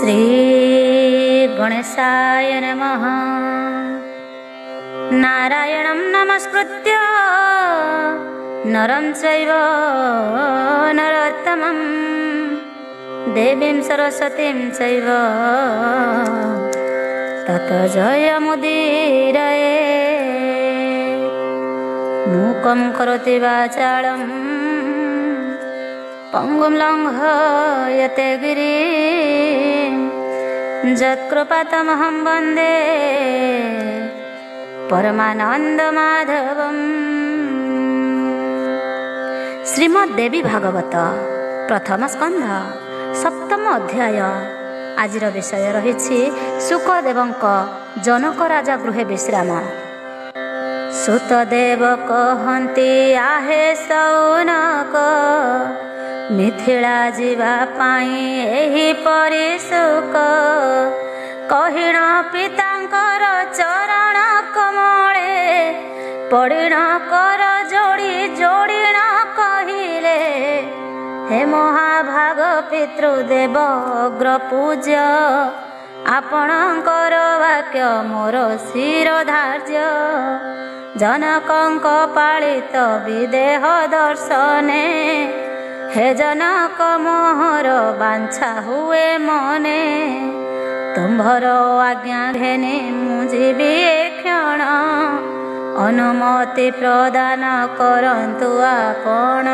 श्री गणेशाय नमः। नारायणं नमस्कृत्य नरं चैव नरोत्तमं देवीं सरस्वतीं चैव ततो जयमुदीरये। मूकं करोति वाचालं पंगुं लङ्घयते गिरिं यत्कृपातमहं वन्दे परमानन्दमाधवम्। श्रीमद्देवी भागवत प्रथम स्कंध सप्तम अध्याय। आजिर विषय रही सुखदेवଙ୍କ जनक राजा गृहे विश्राम। सुतदेव कहन्ति आहे सौनक मिथिला जीवा पाई एही परि सुख। कहिण पितांकर चरण कमले पड़िण कर जोड़ी जोड़िण कहिले हे महाभाग पितृदेव अग्र पूज्य आपणकर वाक्य मोर शिर धार्य। जनकंक पालित विदेह दर्शने हे जनक मोहर बांछा हुए मने। तुम्भर आज्ञा घेने मुझीबी क्षण अनुमति प्रदान करंतु आपण।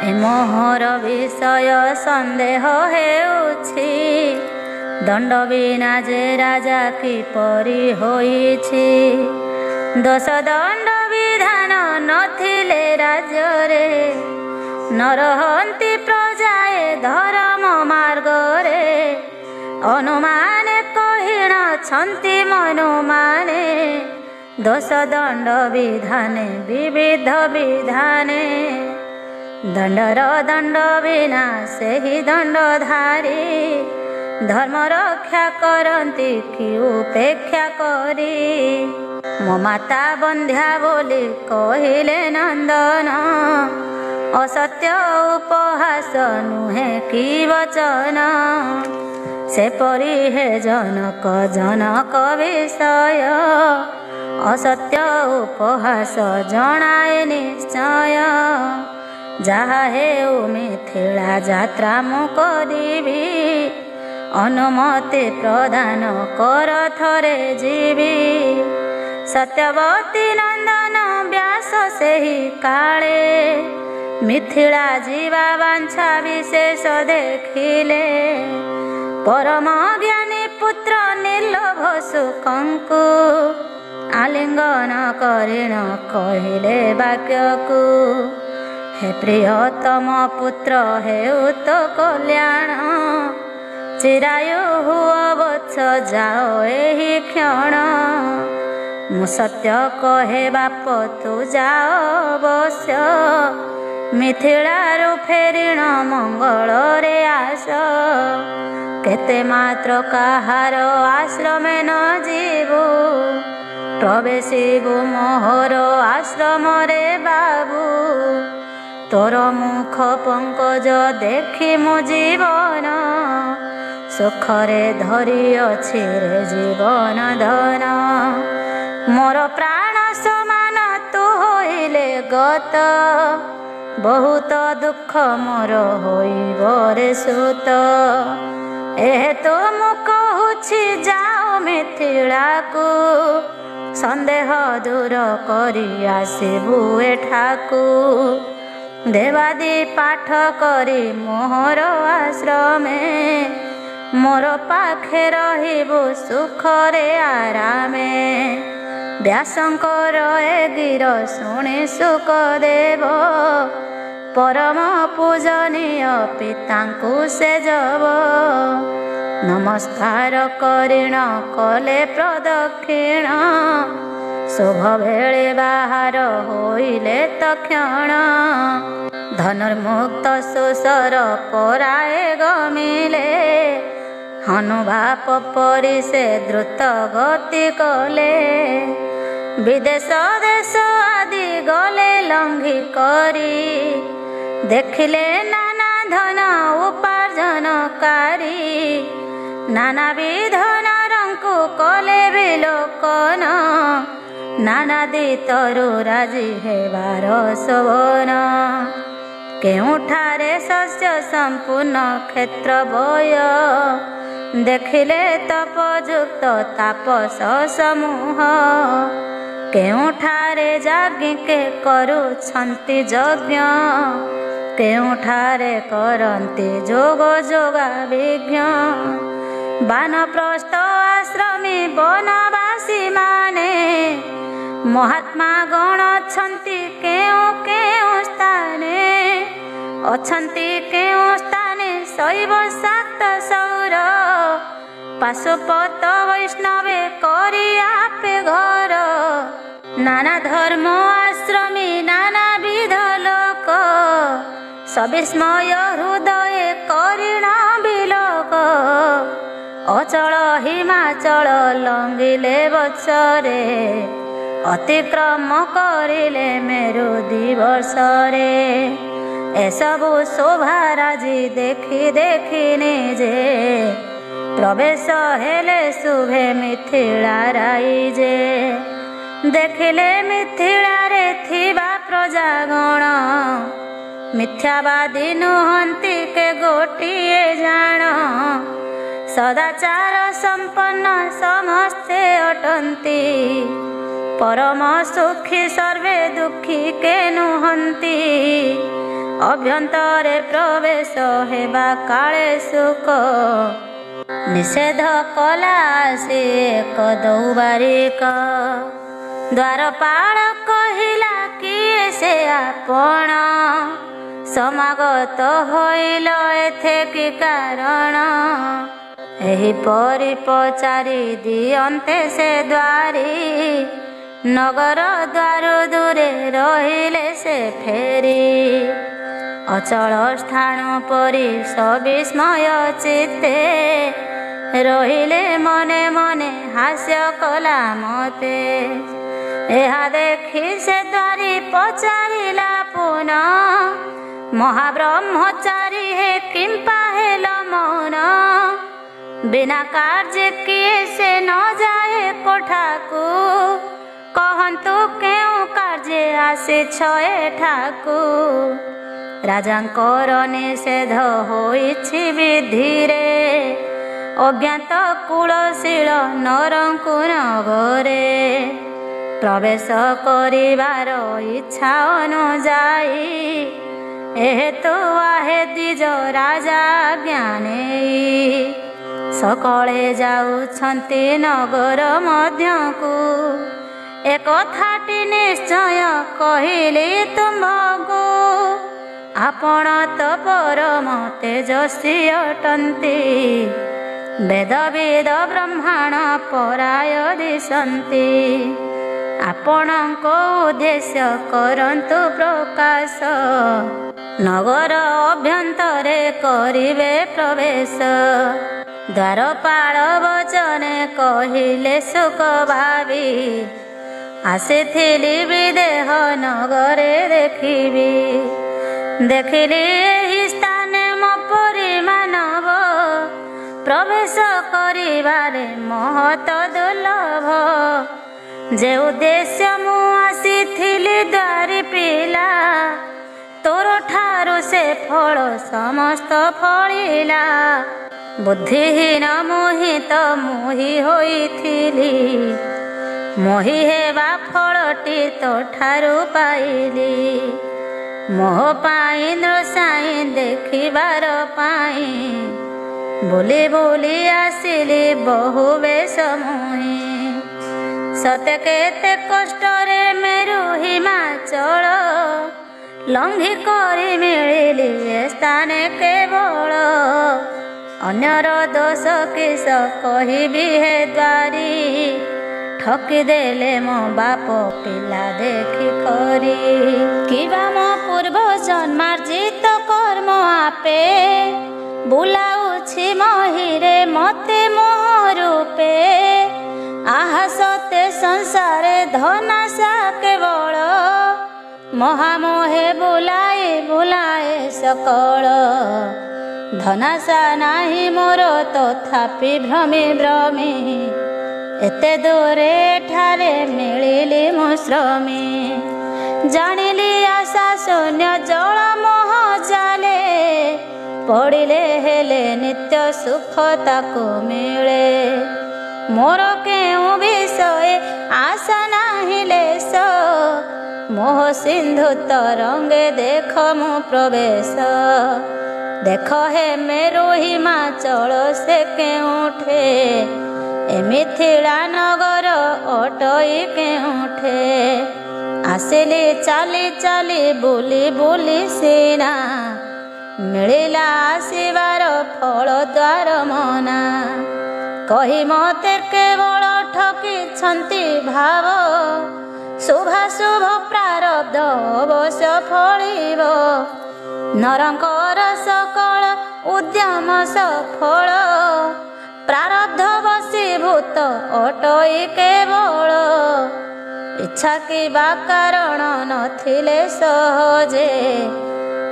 ए मोहर विषय संदेह हेउछि दंड बिना जे राजा किपरि होइछि। दश दंड विधान नथिले राज्ୟରେ न रहन्ति प्रजाए धर्म मार्गरे। अनुमाने कहिण छन्ति मनुमाने दश दंड विधाने विविध विधाने। दंडर दंड बिना सेहि दंडधारी धर्म रक्षा करन्ति कि उपेक्षा करी। मो माता बंध्या बोली कहिले नंदन असत्य उपहास नुहे कि वचन। से परि हे जनक जनक विषय असत्य उपहास जनाए निश्चय। जहा हेउ मिथिला यात्रा मु करिबी अनुमति प्रदान कर थरे जीवी। सत्यवती नंदन व्यास सेहि काले मिथिला जीवा वांछा विशेष देखिले। परम ज्ञानी पुत्र निर्लोभ सुकंकु आलिंगन करिण कहिले वाक्यकु। हे प्रियतम पुत्र हेउ तो कल्याण चिरायु हुआ वत्स जाओ एही क्षण। मु सत्य कहे बाप तू जाओ अवश्य मिथिलारु फेरिण मंगल रे आस। केते मात्र काहार आश्रमे न जीवु प्रवेशिबु मोहर आश्रम रे बाबू। तोर मुख पंकज देखी मो जीवन सुखरे धरी अछि रे जीवन धन। मोर प्राण समान तू होइले गत बहुत दुख मोर होइब रे सुत। एहे तो मु कहुछि जाओ मिथिला को संदेह दूर करी आसिबु एठाकू। देवादी पाठ करी मोहर आश्रमे मोर पाखे रहिबु सुखरे आरामे। व्यासंकर ए गिर शुणी सुखदेव परम पूजनीय पितांकु से जब। नमस्कार करिण कले प्रदक्षिण शुभ भेळे बाहार होइले तक्षण। धनुर्मुक्त सुसर पराए गमिले हनुभाप परि से द्रुत गति कले। विदेश देश आदि गले लंघि करी देखिले नाना धन उपार्जन ଉପାର୍ଜନକାରୀ ନାନାବିଧ ନାରଙ୍କୁ କଲେ ବିଲୋକନ ନାନାଦି ତରୁ ରାଜି ହେବାର ଶୋଭନ କେଉଁଠାରେ ଶସ୍ୟ ସମ୍ପୂର୍ଣ୍ଣ କ୍ଷେତ୍ର ବୟ ଦେଖିଲେ ତପଯୁକ୍ତ ତାପସ ସମୂହ କେଉଁଠାରେ ଯାଜ୍ଞିକେ କରୁଛନ୍ତି ଯଜ୍ଞ କେଉଁଠାରେ କରନ୍ତି ଯୋଗ ଯୋଗାଭିଜ୍ଞ ବାନପ୍ରସ୍ଥ ଆଶ୍ରମୀ ବନବାସୀ ମାନେ ମହାତ୍ମା ଗଣ ଅଛନ୍ତି କେଉଁ କେଉଁ ସ୍ଥାନେ ଅଛନ୍ତି କେଉଁ ସ୍ଥାନେ ଶୈବ ଶାକ୍ତ ସୌର ପାଶୁପତ ବୈଷ୍ଣବେ କରି ଆପେ ଘର ନାନା ଧର୍ମ ଆଶ୍ରମୀ ନାନାବିଧ ଲୋକ ସବିସ୍ମୟ ହୃଦୟ କରିଣ ବିଲୋକ ଅଚଳ ହିମାଚଳ ଲଙ୍ଗିଲେ ବତ୍ସରେ ଅତିକ୍ରମ କରିଲେ ମେରୁ ଦିବସରେ ଏସବୁ ଶୋଭା ରାଜି ଦେଖି ଦେଖି ନିଜେ ପ୍ରବେଶ ହେଲେ ଶୁଭେ ମିଥିଳା ରାଇଜେ ଦେଖିଲେ ମିଥିଳାରେ ଥିବା ପ୍ରଜାଗଣ ମିଥ୍ୟାବାଦୀ ନୁହନ୍ତି କେ ଗୋଟିଏ ଜାଣ ସଦାଚାର ସମ୍ପନ୍ନ ସମସ୍ତେ ଅଟନ୍ତି ପରମ ସୁଖୀ ସର୍ବେ ଦୁଃଖୀ କେ ନୁହନ୍ତି ଅଭ୍ୟନ୍ତରେ ପ୍ରବେଶ ହେବା କାଳେ ସୁଖ ନିଷେଧ କଲା ସେ ଏକ ଦୌବାରିକ ଦ୍ୱାରପାଳ କହିଲା କିଏ ସେ ଆପଣ ସମାଗତ ହୋଇଲ ଏଥେ କି କାରଣ ଏହିପରି ପଚାରି ଦିଅନ୍ତେ ସେ ଦ୍ୱାରୀ ନଗର ଦ୍ୱାରୁ ଦୂରେ ରହିଲେ ସେ ଫେରି ଅଚଳ ସ୍ଥାନ ପରି ସବିସ୍ମୟ ଚିତ୍ତେ ରହିଲେ ମନେ ମନେ ହାସ୍ୟ କଲା ମତେ ଏହା ଦେଖି ସେ ଦ୍ୱାରୀ ପଚାରିଲା ପୁନ ମହାବ୍ରହ୍ମଚାରୀ ହେ କିମ୍ପା ହେଲ ମୌନ ବିନା କାର୍ଯ୍ୟ କିଏ ସେ ନ ଯାଏ କୋଠାକୁ କହନ୍ତୁ କେଉଁ କାର୍ଯ୍ୟ ଆସିଛ ଏଠାକୁ ରାଜାଙ୍କର ନିଷେଧ ହୋଇଛି ବିଧିରେ ଅଜ୍ଞାତ କୁଳଶୀଳ ନରଙ୍କୁ ନଗରେ ପ୍ରବେଶ କରିବାର ଇଚ୍ଛା ଅନୁଯାୟୀ ଏହେତୁ ଆହେ ଦ୍ୱିଜ ରାଜା ଜ୍ଞାନେଇ ସକାଳେ ଯାଉଛନ୍ତି ନଗର ମଧ୍ୟକୁ ଏକଥାଟି ନିଶ୍ଚୟ କହିଲି ତୁମ୍ଭକୁ ଆପଣ ତ ପରମ ତେଜସ୍ୱୀ ଅଟନ୍ତି ବେଦବିଦ ବ୍ରହ୍ମାଣ ପରାୟ ଦିଶନ୍ତି ଆପଣଙ୍କ ଉଦ୍ଦେଶ୍ୟ କରନ୍ତୁ ପ୍ରକାଶ ନଗର ଅଭ୍ୟନ୍ତରେ କରିବେ ପ୍ରବେଶ ଦ୍ୱାରପାଳ ବଚନେ କହିଲେ ସୁଖ ଭାବି ଆସିଥିଲି ବିଦେହ ନଗରେ ଦେଖିବି ଦେଖିଲି ଏହି ସ୍ଥାନେ ମୋ ପରି ମାନବ ପ୍ରବେଶ କରିବାରେ ମହତ ଦୁର୍ଲଭ ଯେ ଉଦ୍ଦେଶ୍ୟ ମୁଁ ଆସିଥିଲି ଦ୍ୱାରୀ ପିଲା ତୋର ଠାରୁ ସେ ଫଳ ସମସ୍ତ ଫଳିଲା ବୁଦ୍ଧିହୀନ ମୋହିତ ମୋହି ହୋଇଥିଲି ମୋହି ହେବା ଫଳଟି ତୋ ଠାରୁ ପାଇଲି ମୋହ ପାଇଁ ନୃସାଇଁ ଦେଖିବାର ପାଇଁ ବୁଲି ବୁଲି ଆସିଲି ବହୁ ବେଶ ମୁହିଁ ସତେ କେତେ କଷ୍ଟରେ ମେରୁ ହିମାଚଳ ଲଙ୍ଘି କରି ମିଳିଲି ଏ ସ୍ଥାନେ କେବଳ ଅନ୍ୟର ଦୋଷ କିସ କହିବି ହେ ଦ୍ୱାରୀ ଠକିଦେଲେ ମୋ ବାପ ପିଲା ଦେଖି କରି କିବା ମୋ ପୂର୍ବ ଜନ୍ମାର୍ଜିତ କର୍ମ ଆପେ ବୁଲାଉଛି ମହିରେ ମତେ ମୋହ ରୂପେ ଆହା ସତେ ସଂସାରେ ଧନାଶା କେବଳ ମହାମୋহে ବୁଲାଏ ବୁଲାଏ ସକଳ ଧନାଶା ନାହିଁ ମୋର ତଥାପି ଭ୍ରମେ ଭ୍ରମେ ଏତେ ଦୂରେ ଠାରେ ମିଳିଲି ମୁଁ ଶ୍ରମେ ଜାଣିଲି ଆଶା ଶୂନ୍ୟ ଜଳ ମୋହ ଜାଲେ ପଡ଼ିଲେ ହେଲେ ନିତ୍ୟ ସୁଖ ତାକୁ ମିଳେ ମୋର କେଉଁ ବିଷୟ ଆଶା ନାହିଁ ଲେଶ ମୋହ ସିନ୍ଧୁ ତରଙ୍ଗେ ଦେଖ ମୁଁ ପ୍ରବେଶ ଦେଖ ହେ ମେରୁ ହିମାଚଳ ସେ କେଉଁଠେ ଏ ମିଥିଳା ନଗର ଅଟଇ କେଉଁଠେ ଆସିଲି ଚାଲି ଚାଲି ବୁଲି ବୁଲି ସିନା ମିଳିଲା ଆସିବାର ଫଳ ଦ୍ୱାର ମନା କହି ମୋତେ କେବଳ ଠକିଛନ୍ତି ଭାବ ଶୁଭାଶୁଭ ପ୍ରାରବ୍ଧ ଅବଶ୍ୟ ଫଳିବ ନରଙ୍କର ସକଳ ଉଦ୍ୟମ ସଫଳ ପ୍ରାରବ୍ଧ ବଶୀଭୂତ ଅଟଇ କେବଳ ଇଚ୍ଛା କିବା କାରଣ ନଥିଲେ ସହଜେ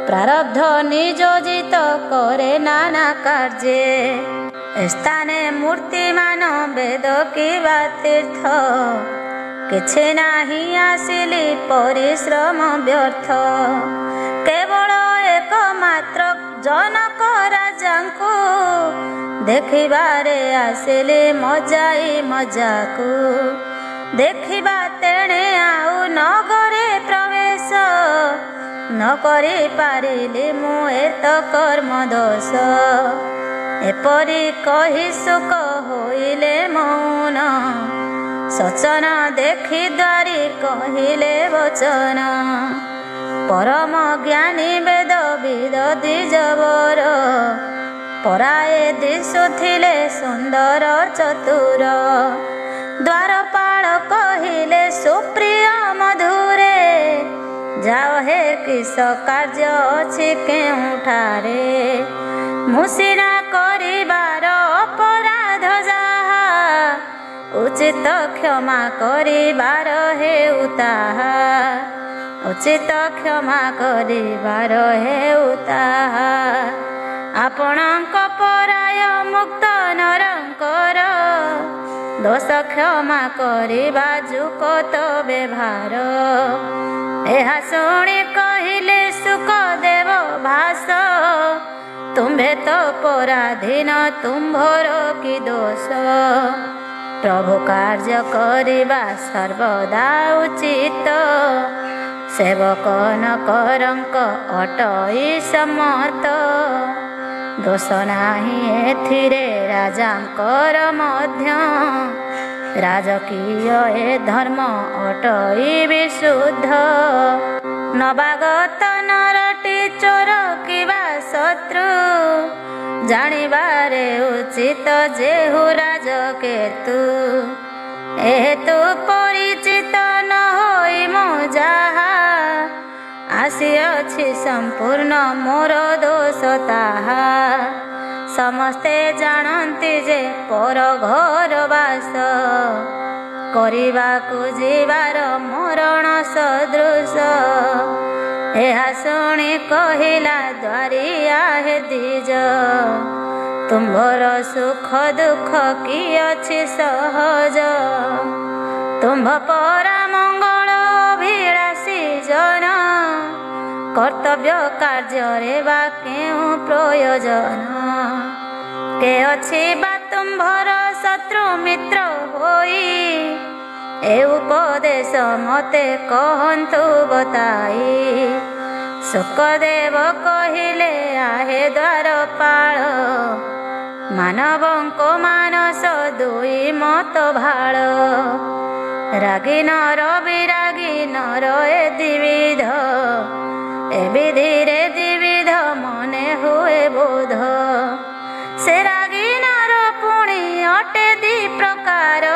ପ୍ରାରବ୍ଧ ନିଯୋଜିତ କରେ ନାନା କାର୍ଯ୍ୟେ ସ୍ଥାନେ ମୂର୍ତ୍ତିମାନ ବେଦ କିବା ତୀର୍ଥ କିଛି ନାହିଁ ଆସିଲି ପରିଶ୍ରମ ବ୍ୟର୍ଥ କେବଳ ଏକମାତ୍ର ଜନକ ରାଜାଙ୍କୁ ଦେଖିବାରେ ଆସିଲି ମଜାଇ ମଜାକୁ ଦେଖିବା ତେଣେ ଆଉ ନଗରେ ପ୍ରବେଶ ନ କରି ପାରିଲି ମୁଁ ଏତ କର୍ମ ଦୋଷ ଏପରି କହି ଶୁକ ହୋଇଲେ ମୌନ ସଚନ ଦେଖି ଦ୍ୱାରି କହିଲେ ବଚନ ପରମ ଜ୍ଞାନୀ ବେଦ ବିଦ ଦ୍ୱିଜବର ପରାଏ ଦିଶୁଥିଲେ ସୁନ୍ଦର ଚତୁର ଦ୍ୱାରପାଳ କହିଲେ ସୁପ୍ରିୟ ମଧୁରେ ଯାଅ ହେ କିସ କାର୍ଯ୍ୟ ଅଛି କେଉଁଠାରେ ମୁଁ ସିନା କରିବାର ଅପରାଧ ଯାହା ଉଚିତ କ୍ଷମା କରିବାର ହେଉ ତାହା ଉଚିତ କ୍ଷମା କରିବାର ହେଉ ତାହା ଆପଣଙ୍କ ପରାୟ ମୁକ୍ତ ନରଙ୍କର ଦୋଷ କ୍ଷମା କରିବା ଯୁକତ ବ୍ୟବହାର ଏହା ଶୁଣି କହିଲେ ସୁକଦେବ ଭାଷ ତୁମ୍ଭେ ତ ପରାଧୀନ ତୁମ୍ଭର କି ଦୋଷ ପ୍ରଭୁ କାର୍ଯ୍ୟ କରିବା ସର୍ବଦା ଉଚିତ ସେବକ ନକରଙ୍କ ଅଟଇ ସମତ ଦୋଷ ନାହିଁ ଏଥିରେ ରାଜାଙ୍କର ମଧ୍ୟ ରାଜକୀୟ ଏ ଧର୍ମ ଅଟଇ ବିଶୁଦ୍ଧ ନବାଗତ ନରଟି ଚୋର କିବା ଶତ୍ରୁ ଜାଣିବାରେ ଉଚିତ ଯେହୁ ରାଜକେତୁ ଏହେତୁ ପରିଚିତ ନ ହୋଇ ମୁଁ ଯାହା ଆସିଅଛି ସମ୍ପୂର୍ଣ୍ଣ ମୋର ଦୋଷ ତାହା ସମସ୍ତେ ଜାଣନ୍ତି ଯେ ପର ଘର ବାସ କରିବାକୁ ଯିବାର ମରଣ ସଦୃଶ ଏହା ଶୁଣି କହିଲା ଦ୍ୱାରିଆ ହେ ଦ୍ୱିଜ ତୁମ୍ଭର ସୁଖ ଦୁଃଖ କି ଅଛି ସହଜ ତୁମ୍ଭ ପରା ମଙ୍ଗଳ ଅଭିଳାଷୀ ଜନ କର୍ତ୍ତବ୍ୟ କାର୍ଯ୍ୟରେ ବା କେଉଁ ପ୍ରୟୋଜନ କେ ଅଛି ବା ତୁମ୍ଭର ଶତ୍ରୁ ମିତ୍ର ହୋଇ ଏ ଉପଦେଶ ମୋତେ କହନ୍ତୁ ବତାଇ ସୁକଦେବ କହିଲେ ଆହେ ଦ୍ୱାରପାଳ ମାନବଙ୍କ ମାନସ ଦୁଇ ମତ ଭାଳ ରାଗି ନର ବିରାଗୀ ନର ଏ ଦ୍ୱିବିଧ ଏ ବିଧିରେ ଦ୍ୱିବିଧ ମନେ ହୁଏ ବୋଧ ସେ ରାଗି ନର ପୁଣି ଅଟେ ଦି ପ୍ରକାର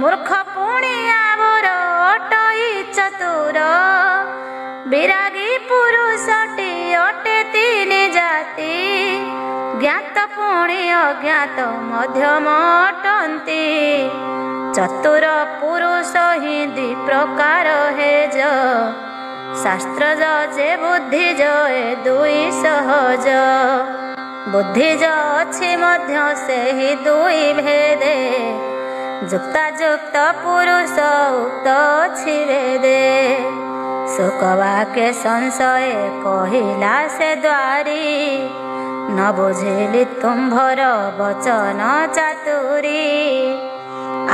ମୂର୍ଖ ପୁଣି ଆବର ଅଟଇ ଚତୁର ବିରାଗୀ ପୁରୁଷଟି ଅଟେ ତିନି ଜାତି ଜ୍ଞାତ ପୁଣି ଅଜ୍ଞାତ ମଧ୍ୟମ ଅଟନ୍ତି ଚତୁର ପୁରୁଷ ହିଁ ଦି ପ୍ରକାର ହେଜ शास्त्र जे बुद्धि जो ए दुई सहज बुद्धि जो अच्छी मध्य से ही दुई भेदे युक्तायुक्त पुरुष उक्त अच्छी वेदे सुखवाक्य संशय कहिला से द्वारी न बुझिली तुम्भर वचन चातुरी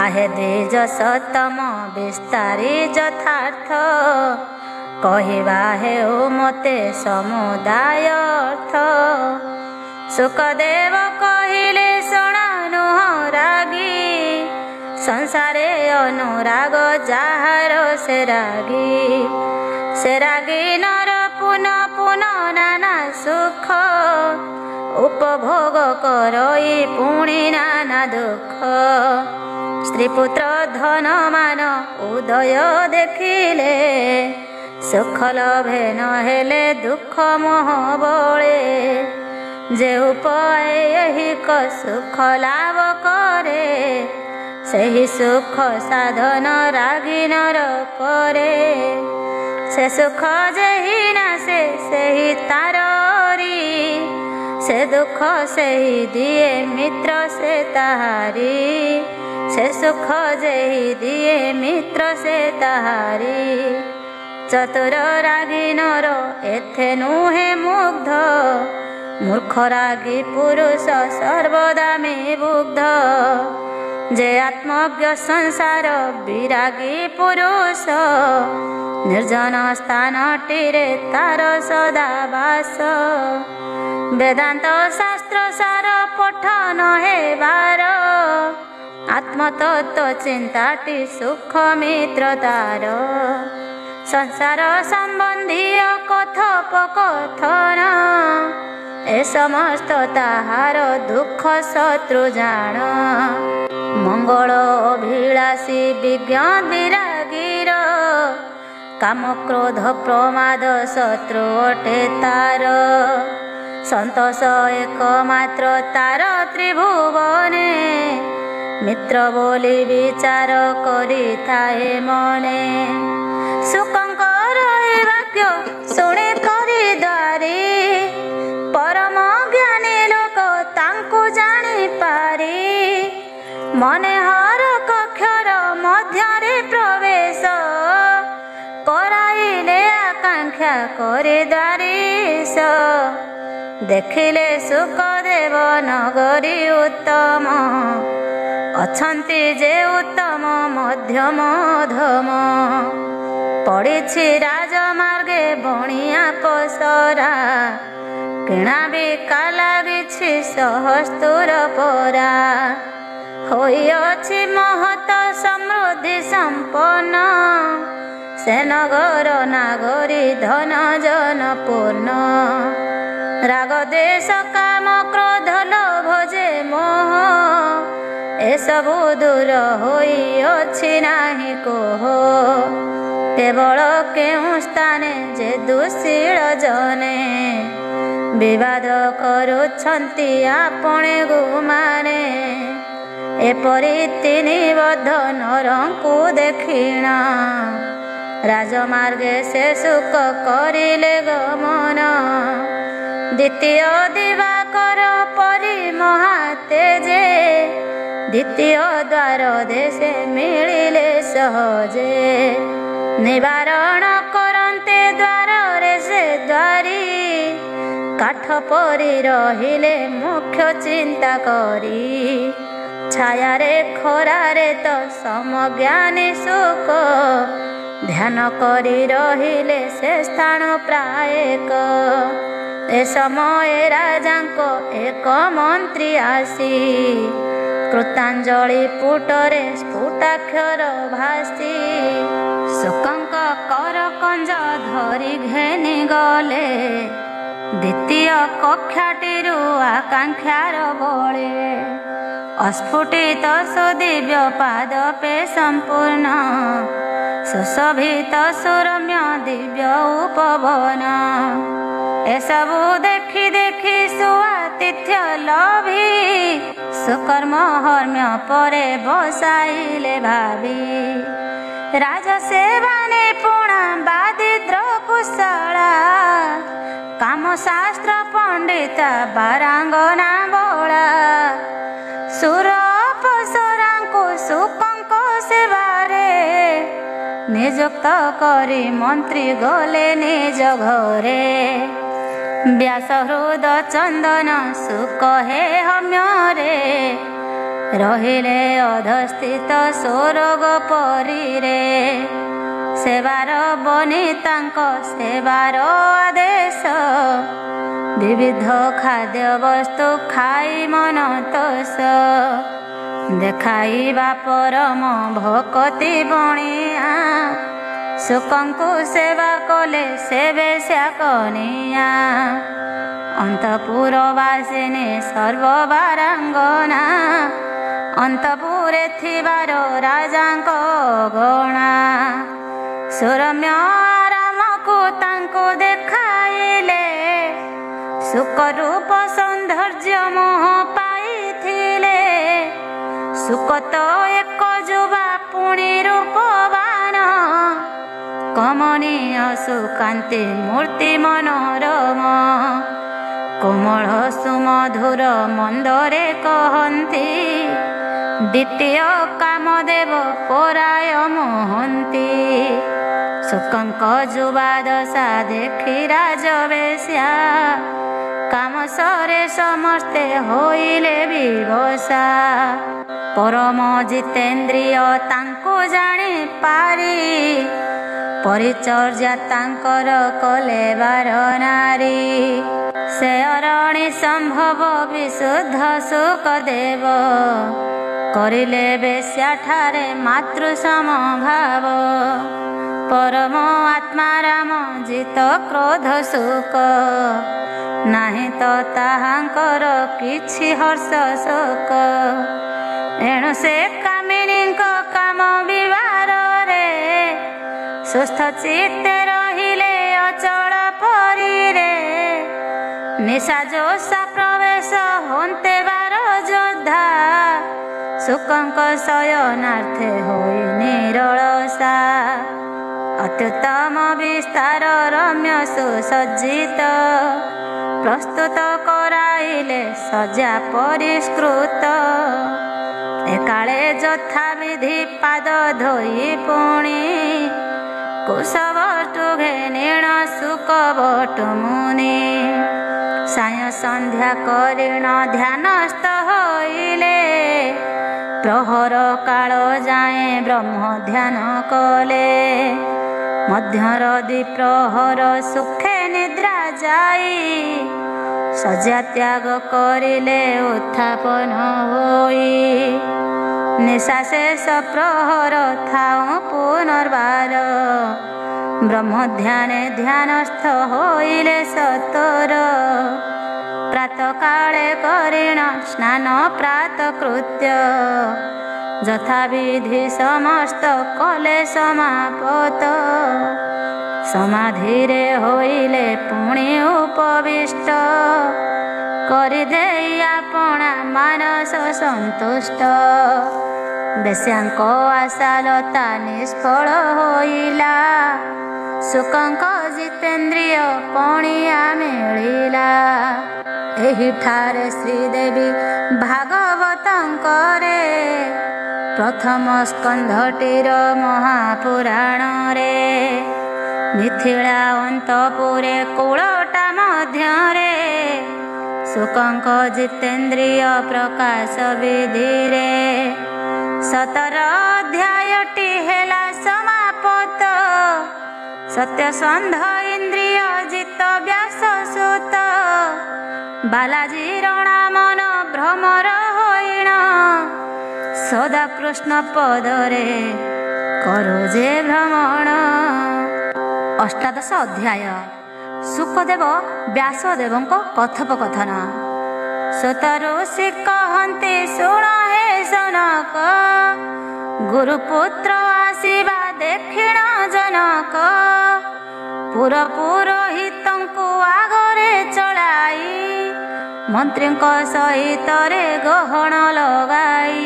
आहे द्विज सतम विस्तारी यथार्थ कहिबा हे ओ मते समुदाय अर्थ सुखदेव कहिले अनुरागी संसारे अनुराग जाहार से रागी नर पुनः पुनः नाना सुख उपभोग करई पुणी नाना दुख स्त्रीपुत्र धन मान उदय देखिले सुख लभे न हेले दुख मोह बळे जे उपाय यही क सुख लाभ करे सही सुख साधन रागी नर करे से सुख जेहि नासे सही तारी से दुख सही दिए मित्र से ताहारी से सुख जेहि दिए मित्र से ताहारी चतुर रागी नर एथे नुहे मुग्ध मूर्ख रागी पुरुष सर्वदा में बुग्ध जे आत्मज्ञ संसार विरागी पुरुष निर्जन स्थान टीरे तार सदा वास वेदांत शास्त्र सार पठन हेबार आत्मतत्व चिंताटी सुख मित्र तार संसार संबंधी कथोपकथन ए समस्त ताहार दुख शत्रु जान मंगल अभिलाषी विज्ञ विरागीर काम क्रोध प्रमाद शत्रु अटे तार संतोष एकमात्र तार त्रिभुवने मित्र बोली विचार करी थाए मने सुखंकर वाक्य शुणे करी द्वारी परम ज्ञानी लोक तांकु जानी पारी मने हर कक्षर मध्यरे प्रवेश कराइले आकांक्षा करे द्वारीश देखिले सुखदेव नगरी उत्तम अछंती जे उत्तम मध्यम धम पड़िछि राजमार्गे बणिया पसरा किणा बिका लागिछि सहस्तुर परा होइछि महत समृद्धि संपन्न से नगर नागरी धन जन पूर्ण राग देश काम क्रोध लोभ जे मोह ए सबु दूर होइछि नाही कोह केवल केउं स्थाने जे दुशील जने विवाद करुछन्ति आपणे गुमाने एपरि तिनि बद्ध नरंकु देखिणा राजमार्गे से सुख करिले गमन द्वितीय दिवाकर परि महातेजे द्वितीय द्वार देशे मिलिले सहजे निवारण करन्ते द्वार रे से द्वारी काठ परि रहिले मुख्य चिंता करी छाया रे खरा रे तो समज्ञानी सुख ध्यान करी रहिले से स्थान प्रायक ए समय राजांको एक मंत्री आसी कृतांजलि पुटरे स्फुटाक्षर भासी सुखंक कर कंज धरी घेनी गले द्वितीय कक्षाटीरु आकांक्षार बळे अस्फुटित सुदिव्य पादपे संपूर्ण सुशोभित सुरम्य दिव्य उपवन एसबु देखि देखि सुआतिथ्य लभी सुकर्म हर्म्य परे बसाइले भावी ରାଜସେବା ନିପୁଣା ବାଦିଦ୍ର କୁଶଳା କାମଶାସ୍ତ୍ର ପଣ୍ଡିତା ବାରାଙ୍ଗନା ବଳା ସୁର ଅପସରାଙ୍କୁ ସୁକଙ୍କ ସେବାରେ ନିଯୁକ୍ତ କରି ମନ୍ତ୍ରୀ ଗଲେ ନିଜ ଘରେ। ବ୍ୟାସ ହୃଦ ଚନ୍ଦନ ସୁକ ହେ ହମ୍ୟରେ ରହିଲେ ଅଧସ୍ଥିତ ସ୍ୱର୍ଗ ପରୀରେ। ସେବାର ବନିତାଙ୍କ ସେବାର ଆଦେଶ ବିବିଧ ଖାଦ୍ୟ ବସ୍ତୁ ଖାଇ ମନ ତୋଷ ଦେଖାଇବା ପରମ ଭକତି ବଣିଆ ସୁକଙ୍କୁ ସେବା କଲେ ସେ ବେଶ୍ୟା କନିଆ। ଅନ୍ତପୁର ବାସିନୀ ସର୍ବବାରାଙ୍ଗନା ଅନ୍ତପୁରେ ଥିବାର ରାଜାଙ୍କ ଗଣା ସୁରମ୍ୟ ଆରାମକୁ ତାଙ୍କୁ ଦେଖାଇଲେ ସୁକରୂପ ସୌନ୍ଦର୍ଯ୍ୟ ମୋହ ପାଇଥିଲେ। ସୁକ ତ ଏକ ଯୁବା ପୁଣି ରୂପବାନ କମନୀୟ ସୁକାନ୍ତି ମୂର୍ତ୍ତି ମନୋରମ କୋମଳ ସୁମଧୁର ମନ୍ଦରେ କହନ୍ତି ଦ୍ୱିତୀୟ କାମଦେବ ପରାୟ ମୋହନ୍ତି। ସୁକଙ୍କ ଯୁବା ଦଶା ଦେଖି ରାଜବେଶ୍ୟା କାମସରେ ସମସ୍ତେ ହୋଇଲେ ବିବଶା। ପରମ ଜିତେନ୍ଦ୍ରିୟ ତାଙ୍କୁ ଜାଣି ପାରି ପରିଚର୍ଯ୍ୟା ତାଙ୍କର କଲେ ବାର ନାରୀ। ସେ ଅରଣି ସମ୍ଭବ ବିଶୁଦ୍ଧ ସୁକଦେବ କରିଲେ ବେଶ୍ୟାଠାରେ ମାତୃ ସମଭାବ। ପରମ ଆତ୍ମାରାମ ଜିତ କ୍ରୋଧ ସୁକ ନାହିଁ ତ ତାହାଙ୍କର କିଛି ହର୍ଷ ଶୋକ। ଏଣୁ ସେ କାମିନୀଙ୍କ କାମ ବିବାରରେ ସୁସ୍ଥ ଚିତ୍ତେ ରହିଲେ ଅଚଳ ପରୀରେ। ନିଶା ଯୋଷା ପ୍ରବେଶ ହୋନ୍ତେ ବାର ଯୋଦ୍ଧା ସୁକଙ୍କ ଶୟନାର୍ଥେ ହୋଇ ନିରଳସା। ଅତ୍ୟୁତ୍ତମ ବିସ୍ତାର ରମ୍ୟ ସୁସଜ୍ଜିତ ପ୍ରସ୍ତୁତ କରାଇଲେ ସଜ୍ଜା ପରିଷ୍କୃତ। ଏକାଳେ ଯଥାବିଧି ପାଦ ଧୋଇ ପୁଣି କୁଶବଟୁ ଘେନିଣ ସୁକବଟୁ ମୁନି। ସାୟ ସନ୍ଧ୍ୟା କରିଣ ଧ୍ୟାନସ୍ଥ ହୋଇଲେ ପ୍ରହର କାଳ ଯାଏଁ ବ୍ରହ୍ମ ଧ୍ୟାନ କଲେ। ମଧ୍ୟର ଦ୍ୱିପ୍ରହର ସୁଖେ ନିଦ୍ରା ଯାଇ ଶଯ୍ୟା ତ୍ୟାଗ କରିଲେ ଉତ୍ଥାପନ ହୋଇ। ନିଶା ଶେଷ ପ୍ରହର ଥାଉ ପୁନର୍ବାର ବ୍ରହ୍ମ ଧ୍ୟାନେ ଧ୍ୟାନସ୍ଥ ହୋଇଲେ ସତର। ପ୍ରାତଃକାଳେ କରିଣ ସ୍ନାନ ପ୍ରାତକୃତ୍ୟ ଯଥାବିଧି ସମସ୍ତ କଲେ ସମାପତ। ସମାଧିରେ ହୋଇଲେ ପୁଣି ଉପବିଷ୍ଟ କରିଦେଇ ଆପଣା ମାନସ ସନ୍ତୁଷ୍ଟ। ବେଶ୍ୟାଙ୍କ ଆଶାଲତା ନିଷ୍ଫଳ ହୋଇଲା ସୁକଙ୍କ ଜିତେନ୍ଦ୍ରିୟ ପଣିଆ ମିଳିଲା। ଏହିଠାରେ ଶ୍ରୀଦେବୀ ଭାଗବତଙ୍କରେ ପ୍ରଥମ ସ୍କନ୍ଧଟିର ମହାପୁରାଣରେ ମିଥିଳା ଅନ୍ତପୁରେ କୂଳଟା ମଧ୍ୟରେ ସୁକଙ୍କ ଜିତେନ୍ଦ୍ରିୟ ପ୍ରକାଶ ବିଧିରେ 17 ଅଧ୍ୟାୟଟି ହେଲା ସମାପତ। ସତ୍ୟସନ୍ଧ ଇନ୍ଦ୍ରିୟ ଜିତ ବ୍ୟାସ ସୁତ ବାଲାଜୀ ରଣା ମନ ଭ୍ରମର ହୋଇଣ ସଦା କୃଷ୍ଣ ପଦରେ କରୁ ଯେ ଭ୍ରମଣ। ଅଷ୍ଟାଦଶ ଅଧ୍ୟାୟ ସୁକଦେବ ବ୍ୟାସଦେବଙ୍କ କଥୋପକଥନ। ସୁତ ଋଷି କହନ୍ତି ଶୁଣ ହେ ସନକ ଗୁରୁପୁତ୍ର ଆସିବା ଦେଖିଣ ଜନକ। ପୁର ପୁରୋହିତଙ୍କୁ ଆଗରେ ଚଳାଇ ମନ୍ତ୍ରୀଙ୍କ ସହିତରେ ଗହଣ ଲଗାଇ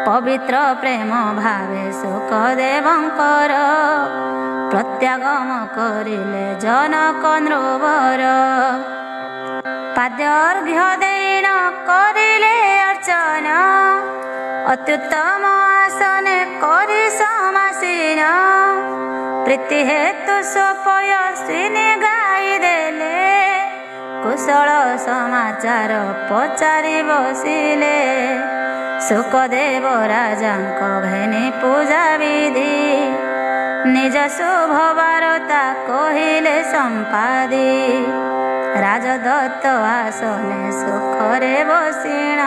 पवित्र प्रेम भावे सुखदेवंकर प्रत्यागम करिले जनक नृवर पाद्यर्घ्य देन करिले अर्चन अत्युत्तम आसने करि समासीन प्रीति हेतु स्वपयस्विनी गाई देले कुशल समाचार पचारि बसिले सुखदेव राजांक घेनी पूजा विधि निज शुभ वार्ता कहिले संपादी राजदत्त आसने सुखरे बसिण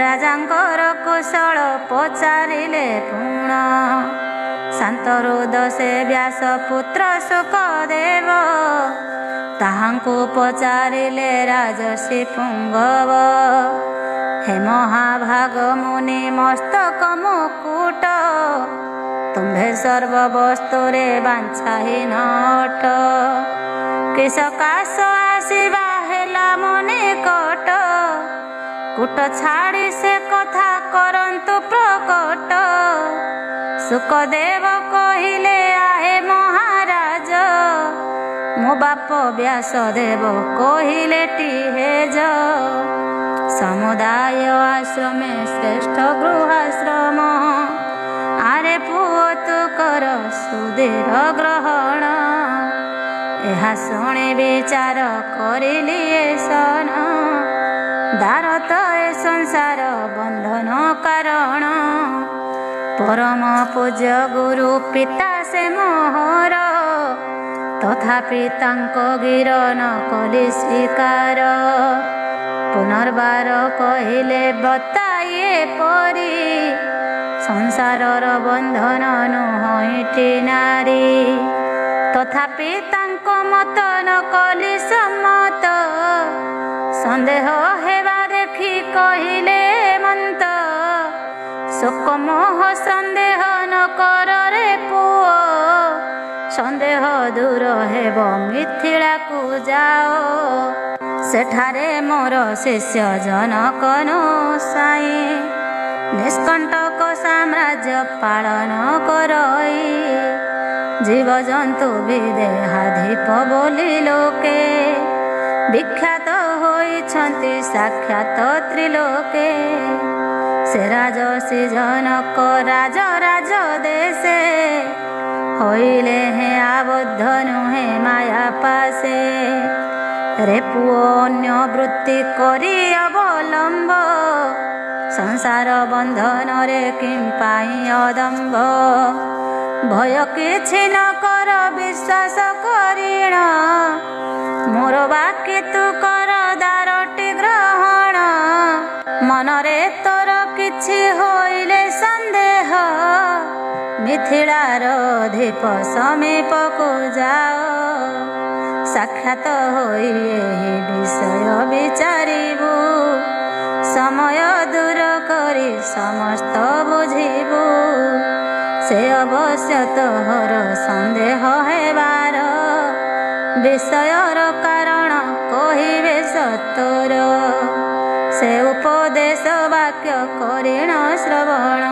राजांकर कुशल पचारिले पुण शांतरुद से व्यास पुत्र सुखदेव ताहांकु पचारिले राजसी पुंगव हे महाभाग मुनि मस्तक मुकुट तुम्भे सर्ववस्तुरे बांछाहीन अट किस काश आसिबा हेला मुनि कट कुट छाड़ी से कथा करंतु प्रकट सुखदेव कहिले आहे महाराज मो बाप व्यासदेव कहिले टिहेज समुदाय आश्रमे श्रेष्ठ गृहाश्रम आरे पुओ तु कर सुधीर ग्रहण ଏହା ଶୁଣି ବିଚାର କରିଲି सन ଦାରତ ଏ ସଂସାର ବନ୍ଧନ କାରଣ परम पूज्य गुरु पिता से मोहर तथापि तांको गिरन कली स्वीकार पुनर्बार कहिले बताइए परी संसारर बंधन नुहईटी नारी तथापि तांको मत न कली सम्मत संदेह हेबा देखि कहिले मंत शोक मोह संदेह न कर रे पुओ संदेह दूर हेब मिथिला को जाओ सेठारे मोर शिष्य जनक साई निष्कंटक साम्राज्य पालन करई जीव जंतु विदेहाधीप बोली लोके विख्यात होइछन्ति साक्षात त्रिलोके से राजसी जनक राज राज देशे होइले हे आबद्ध नुहे माया पासे रे पुओ अन्य वृत्ति करी अवलंब संसार बंधन रे किं पाई अदम्भ भय किछि न कर विश्वास करिण मोर बाकी तू कर दारटी ग्रहण मनरे तोर किछि होइले संदेह मिथिलार अधिप समीप को जाओ साक्षात होई एही विषय विचारिबु समय दूर करी समस्त बुझिबु से अवश्य तोहर संदेह हेबार विषयर कारण कहिबे सतोर से उपदेश वाक्य करिण श्रवण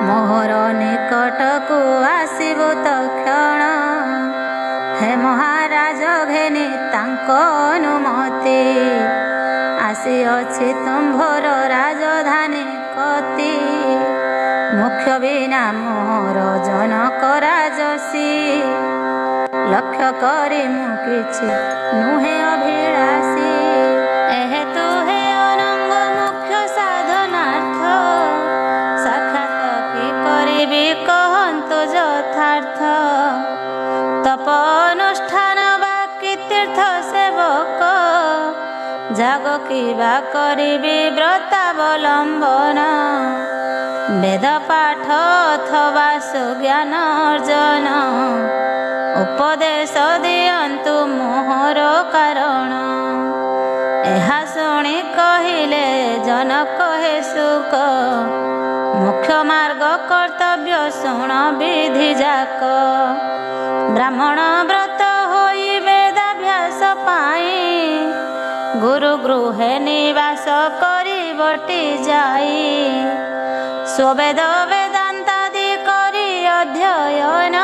मोहर निकट को आसिबु तक्षण हे महाराज घेनी तांको अनुमति आसी अछि तुम्भर राजधानी कति मुख्य बिना मोर जनक राजसी लक्ष्य करी मु किछि नुहे अभिलाषी एहेतु हे अनंग मुख्य साधनार्थ साक्षात कि करिबि कहन्तु यथार्थ तप अनुष्ठान बा कि तीर्थ सेवक जाग कि बा करिबि व्रतावलम्बन वेद पाठ अथवा सुज्ञान अर्जन उपदेश दियन्तु मोहर कारण ଏହା ଶୁଣି କହିଲେ जनक हे सुख मुख्य मार्ग कर्तव्य शुण विधि जाक ब्राह्मण व्रत होई वेदाभ्यास पाई गुरु गृहे निवास करी बटी जाई स्ववेद वेदांतादि करी अध्ययन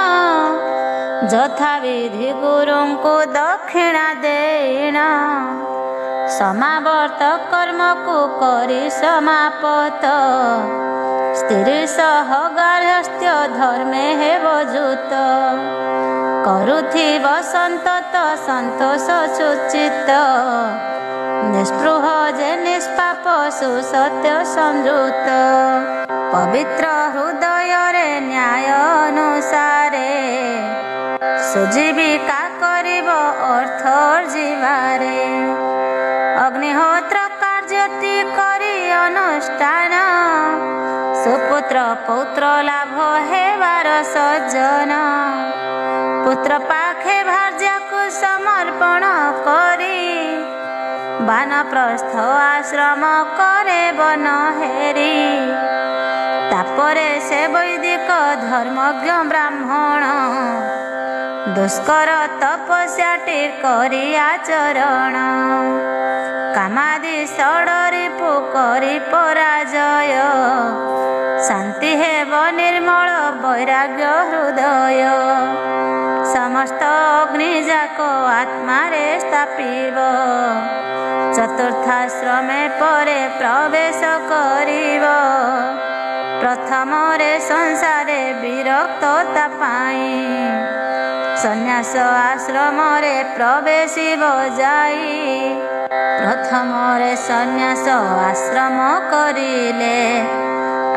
यथाविधि गुरुं को दक्षिणा देन समावर्त कर्म को करी समापत स्त्री सह गार्हस्थ्य धर्मे हेव जुत करुथिव सन्तत संतोष सुचित निस्पृह जे निष्पाप सुसत्य संयुत पवित्र हृदय रे न्याय अनुसारे सुजीविका करिब अर्थ जीवारे अग्निहोत्र कार्यति करी अनुष्ठान सुपुत्र पौत्र लाभ हेबार सज्जन पुत्र पाखे भार्या को समर्पण करी बानप्रस्थ आश्रम करे बन हेरी तापरे से वैदिक धर्मज्ञ ब्राह्मण दुष्कर तपस्याटी करी आचरण कामादि षडरिपु करी पराजय शांति हेब निर्मल वैराग्य हृदय समस्त अग्निजाक आत्मारे स्थापिब चतुर्थाश्रमे परे प्रवेश करिब प्रथम रे संसारे विरक्तता पाई सन्यास आश्रम रे प्रवेशिब जाई प्रथम रे सन्यास आश्रम करिले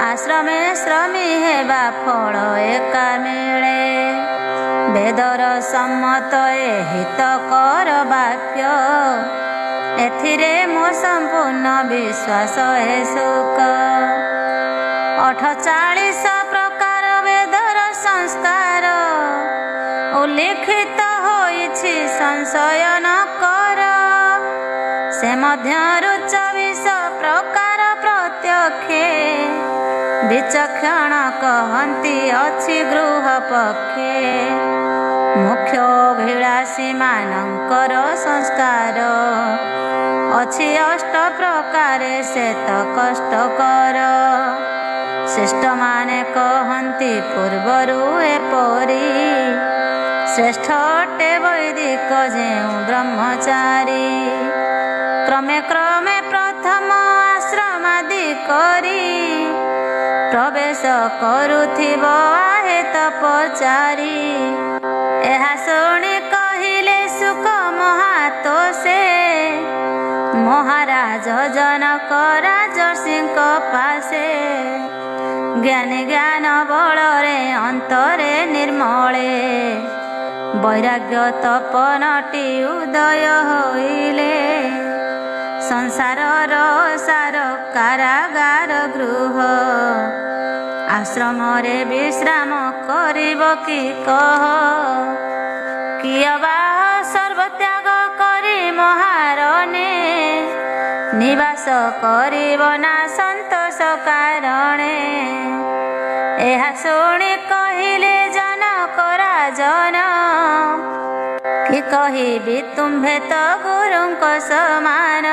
आश्रमे श्रमी हेबा फल एका मिले वेदर सम्मत हितकर वाक्य एथिरे मो संपूर्ण विश्वास हे सुख 48 प्रकार वेदर संस्कार उल्लिखित होइछि संशय न कर से मध्यरु 24 प्रकार प्रत्यक्षे विचक्षण कहन्ति अछि गृह पक्षे मुख्य अभिलाषी मानकर संस्कार अछि 8 प्रकारे से तो कष्टकर श्रेष्ठ माने कहन्ति पूर्वरु एपरि श्रेष्ठ अटे वैदिक जेउ ब्रह्मचारी क्रमे क्रमे प्रथम आश्रमादि करी प्रवेश करुथिब आहे तपचारी एहा शुणी कहिले सुख महातोषे महाराज जनक राजर्षिंक पासे ज्ञानी ज्ञान बलरे अंतरे निर्मले वैराग्य तपनटी उदय होइले संसारर सार कारागार गृह आश्रम रे विश्राम करिब कि कह कियबा सर्वत्याग करी महारणे निवास करिब ना संतोष कारणे एहा शुणी कहिले जनक राजन कि कहिबि तुम्भे तो गुरुंक समान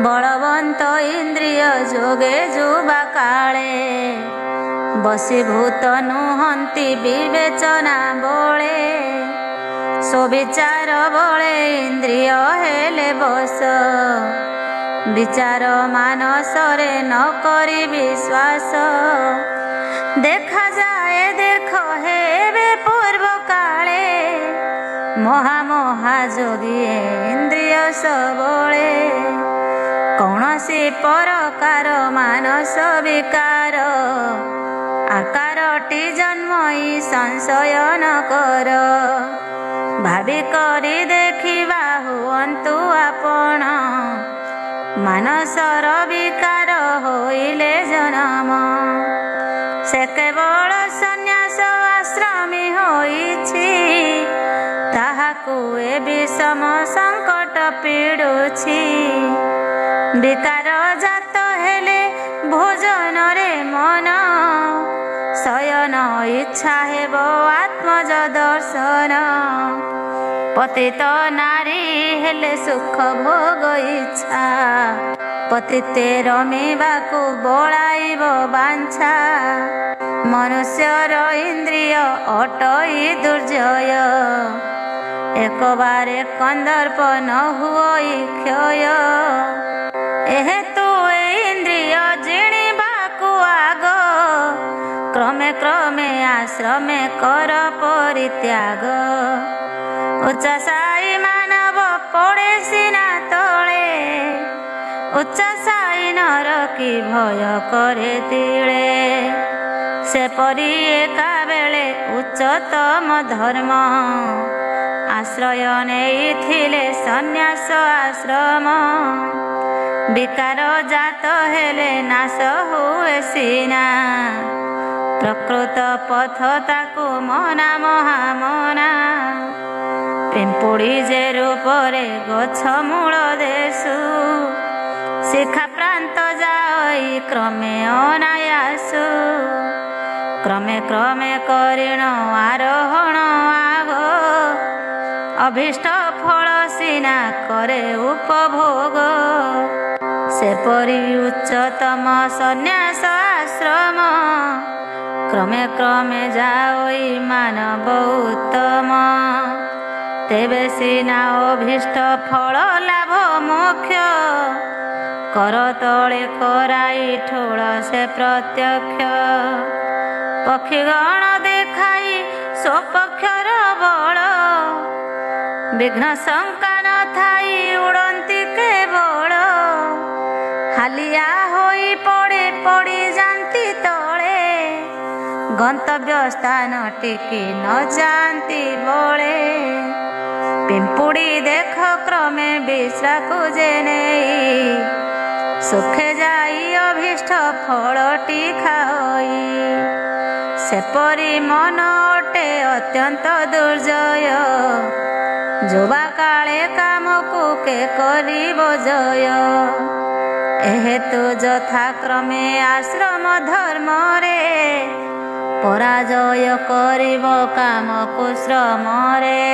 बलवंत इंद्रिय जोगे जुबा काले बसीभूत नुहंती विवेचना बळे सुविचार बळे इंद्रिय हेले बस विचार मानसरे न करी विश्वास देखा जाए देख हेबे पूर्व काले महामहा जोगी इंद्रिय सबले कौनसी प्रकार मानस विकार आकारटी जन्मई संशय न कर भावी करी देखिबा हुअन्तु आपण मानसर विकार होइले जन्म से केवल सन्यास आश्रमी होइछि ताहाकु ए विषम संकट पीड़ुछि विकार जात हेले भोजन रे मन शयन इच्छा हेब आत्मज दर्शन पतित नारी हेले सुख भोग इच्छा ପତିତେ ରମିବାକୁ ବଳାଇବ ବାଞ୍ଛା। ମନୁଷ୍ୟର ଇନ୍ଦ୍ରିୟ ଅଟଇ ଦୁର୍ଜୟ। ଏକବାରେ କନ୍ଦର୍ପ ନ ହୁଅଇ କ୍ଷୟ। ଏହେତୁ ଏ ଇନ୍ଦ୍ରିୟ ଜିଣିବାକୁ ଆଗ। କ୍ରମେ କ୍ରମେ ଆଶ୍ରମେ କର ପରିତ୍ୟାଗ। ଉଚ୍ଚସାଇ ମାନବ ପଡ଼େ ସିନା ତଳେ। ଉଚ୍ଚସାଇ ନର କି ଭୟ କରେ ତିଳେ। ସେପରି ଏକାବେଳେ ଉଚ୍ଚତମ ଧର୍ମ। ଆଶ୍ରୟ ନେଇଥିଲେ ସନ୍ନ୍ୟାସ ଆଶ୍ରମ। ବିକାର ଜାତ ହେଲେ ନାଶ ହୁଏ ସିନା। ପ୍ରକୃତ ପଥ ତାକୁ ମନା ମହାମନା। ପିମ୍ପୁଡ଼ି ଯେ ରୂପରେ ଗଛ ମୂଳ ଦେଶୁ। ଶିଖା ପ୍ରାନ୍ତ ଯାଇ କ୍ରମେ ଅନାୟାସୁ। କ୍ରମେ କ୍ରମେ କରିଣ ଆରୋହଣ ଆଗ। ଅଭୀଷ୍ଟ ଫଳ ସିନା କରେ ଉପଭୋଗ। ସେପରି ଉଚ୍ଚତମ ସନ୍ନ୍ୟାସ ଆଶ୍ରମ। କ୍ରମେ କ୍ରମେ ଯାଇ ମାନବ ଉତ୍ତମ। ତେବେ ସିନା ଅଭୀଷ୍ଟ ଫଳ ଲାଭ ମୋକ୍ଷ। କର ତଳେ କରାଇ ଠୋଳ ସେ ପ୍ରତ୍ୟକ୍ଷ। ପକ୍ଷୀଗଣ ଦେଖାଇ ସ୍ୱପକ୍ଷର ବଳ। ବିଘ୍ନ ଶଙ୍କା ନ ଥାଇ ଉଡ଼ନ୍ତି କେବଳ। ହାଲିଆ ହୋଇ ପଡ଼େ ପଡ଼ି ଯାନ୍ତି ତଳେ। ଗନ୍ତବ୍ୟ ସ୍ଥାନ ଟିକି ନ ଯାଆନ୍ତି ବଳେ। ପିମ୍ପୁଡ଼ି ଦେଖ କ୍ରମେ ବିଶ୍ରାକୁ ଯେ ନେଇ। ସୁଖେ ଯାଇ ଅଭୀଷ୍ଟ ଫଳଟି ଖାଇ। ସେପରି ମନ ଅଟେ ଅତ୍ୟନ୍ତ ଦୁର୍ଜୟ। ଯୁବା କାଳେ କାମକୁ କେ କରିବ ଜୟ। ଏହେତୁ ଯଥାକ୍ରମେ ଆଶ୍ରମ ଧର୍ମରେ। ପରାଜୟ କରିବ କାମକୁ ଶ୍ରମରେ।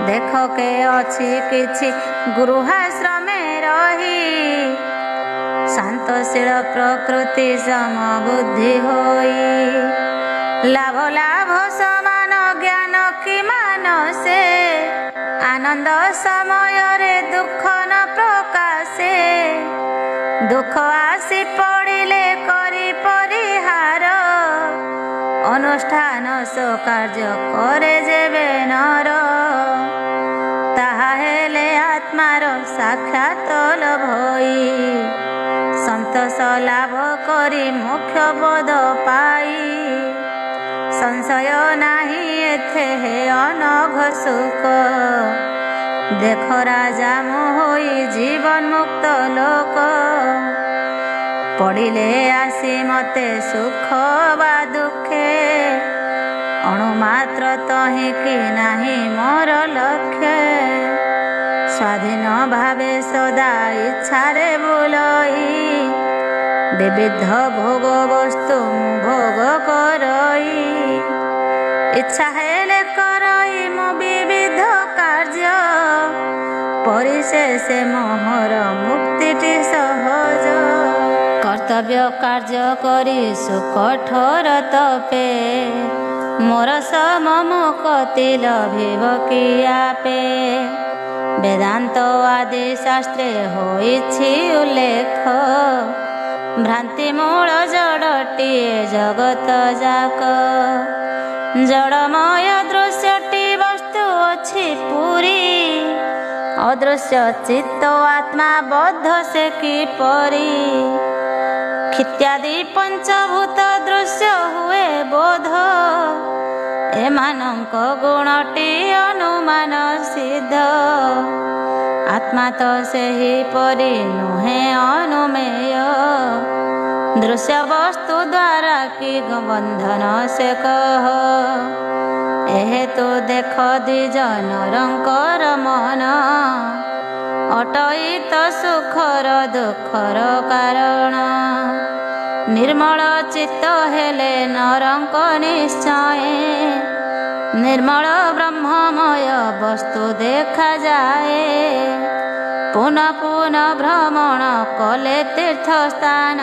ଦେଖ କେ ଅଛି କିଛି ଗୃହାଶ୍ରମେ ରହି। ଶାନ୍ତଶୀଳ ପ୍ରକୃତି ସମବୁଦ୍ଧି ହୋଇ। ଲାଭ ଲାଭ ସମାନ ଜ୍ଞାନ କି ମାନସେ। ଆନନ୍ଦ ସମୟରେ ଦୁଃଖ ନ ପ୍ରକାଶେ। ଦୁଃଖ ଆସି ପଡ଼ିଲେ କରି ପରିହାର। ଅନୁଷ୍ଠାନ କାର୍ଯ୍ୟ କରେ ଯେବେ ନର। ତାହା ହେଲେ ଆତ୍ମାର ସାକ୍ଷାତ ଲଭଇ। ସନ୍ତୋଷ ଲାଭ କରି ମୋକ୍ଷ ପଦ ପାଇ। ସଂଶୟ ନାହିଁ ଏଥେ ହେ ଅନଘ ସୁଖ। ଦେଖ ରାଜା ମୋହି ଜୀବନ ମୁକ୍ତ ଲୋକ। ପଡ଼ିଲେ ଆସି ମତେ ସୁଖ ବା ଦୁଃଖେ। ଅଣୁମାତ୍ର ତହିଁ କି ନାହିଁ ମୋର ଲକ୍ଷ୍ୟ। ସ୍ୱାଧୀନ ଭାବେ ସଦା ଇଚ୍ଛାରେ ବୁଲଇ। ବିବିଧ ଭୋଗ ବସ୍ତୁ ଭୋଗ କରଇ। ଇଚ୍ଛା ହେଲେ କରଇ ମୁଁ ବିବିଧ କାର୍ଯ୍ୟ। ପରିଶେଷେ ମୋହର ମୁକ୍ତିଟି ସହଜ। କର୍ତ୍ତବ୍ୟ କାର୍ଯ୍ୟ କରି ସୁକଠୋର ତପେ। ମୋର ସମମୁକ୍ତି ଲଭିବ କି ଆପେ। ବେଦାନ୍ତ ଆଦି ଶାସ୍ତ୍ରେ ହୋଇଛି ଉଲ୍ଲେଖ। ଭ୍ରାନ୍ତି ମୂଳ ଜଡ଼ଟିଏ ଜଗତ ଯାକ। ଜଡ଼ମୟ ଦୃଶ୍ୟଟି ବସ୍ତୁ ଅଛି ପୁରୀ। ଅଦୃଶ୍ୟ ଚିତ୍ତ ଆତ୍ମା ବଦ୍ଧ ସେ କିପରି। କ୍ଷିତ୍ୟାଦି ପଞ୍ଚଭୂତ ଦୃଶ୍ୟ ହୁଏ ବୋଧ। ଏମାନଙ୍କ ଗୁଣଟି ଅନୁମାନ ସିଦ୍ଧ। ଆତ୍ମା ତ ସେହିପରି ନୁହେଁ ଅନୁମେୟ। ଦୃଶ୍ୟ ବସ୍ତୁ ଦ୍ୱାରା କି ବନ୍ଧନ ସେ କହ। ଏହେତୁ ଦେଖ ଦ୍ୱିଜନରଙ୍କର ମନ। ଅଟଇତ ସୁଖର ଦୁଃଖର କାରଣ। ନିର୍ମଳ ଚିତ୍ତ ହେଲେ ନରଙ୍କ ନିଶ୍ଚୟ। ନିର୍ମଳ ବ୍ରହ୍ମମୟ ବସ୍ତୁ ଦେଖାଯାଏ। पुनः पुनः भ्रमण कले तीर्थस्थान